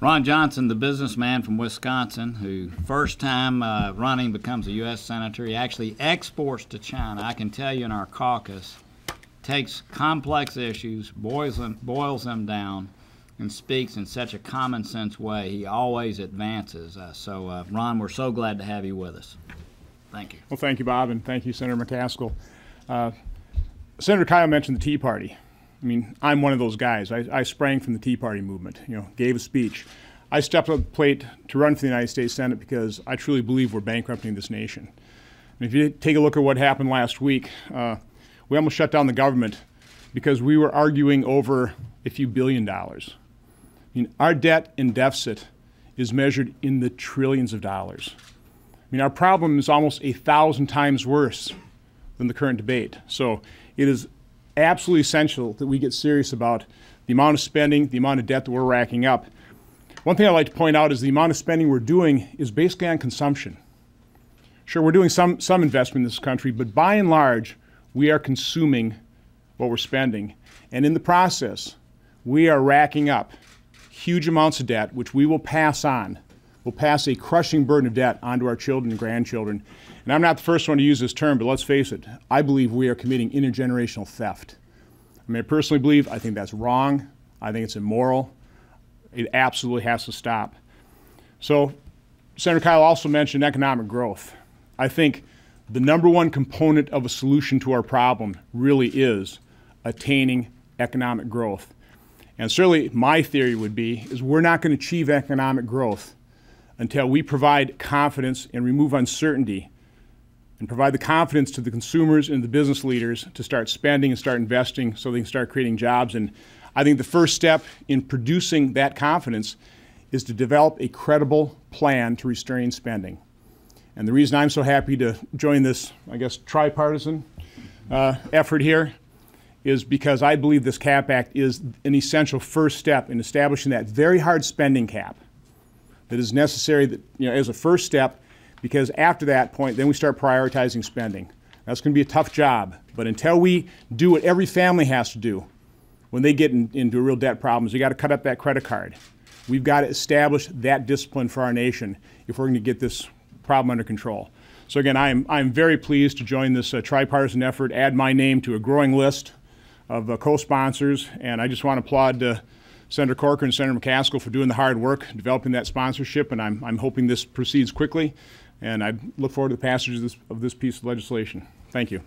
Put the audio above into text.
Ron Johnson, the businessman from Wisconsin, who first time running becomes a U.S. Senator. He actually exports to China. I can tell you in our caucus, takes complex issues, boils them down, and speaks in such a common sense way. He always advances. So, Ron, we're so glad to have you with us. Thank you. Well, thank you, Bob, and thank you, Senator McCaskill. Senator Kyle mentioned the Tea Party. I mean, I'm one of those guys. I sprang from the Tea Party movement, gave a speech. I stepped up to the plate to run for the United States Senate because I truly believe we're bankrupting this nation. And if you take a look at what happened last week, we almost shut down the government because we were arguing over a few $billions. I mean, our debt and deficit is measured in the trillions of dollars. I mean, our problem is almost 1,000 times worse than the current debate. So it is absolutely essential that we get serious about the amount of spending, the amount of debt that we're racking up. One thing I'd like to point out is the amount of spending we're doing is basically on consumption. Sure, we're doing some investment in this country, but by and large, we are consuming what we're spending. And in the process, we are racking up huge amounts of debt, which we will pass on. We'll pass a crushing burden of debt onto our children and grandchildren. And I'm not the first one to use this term, but let's face it, I believe we are committing intergenerational theft. I mean, I personally believe, I think that's wrong. I think it's immoral. It absolutely has to stop. So, Senator Kyle also mentioned economic growth. I think the number one component of a solution to our problem really is attaining economic growth. And certainly my theory would be is we're not going to achieve economic growth until we provide confidence and remove uncertainty and provide the confidence to the consumers and the business leaders to start spending and start investing so they can start creating jobs. And I think the first step in producing that confidence is to develop a credible plan to restrain spending. And the reason I'm so happy to join this, I guess, tripartisan effort here is because I believe this CAP Act is an essential first step in establishing that very hard spending cap that is necessary that, as a first step, because after that point, then we start prioritizing spending. That's going to be a tough job, but until we do what every family has to do when they get into real debt problems, you got to cut up that credit card. We've got to establish that discipline for our nation if we're going to get this problem under control. So again, I'm very pleased to join this tripartisan effort, add my name to a growing list of co-sponsors, and I just want to applaud Senator Corker and Senator McCaskill for doing the hard work, developing that sponsorship, and I'm hoping this proceeds quickly, and I look forward to the passage of this piece of legislation. Thank you.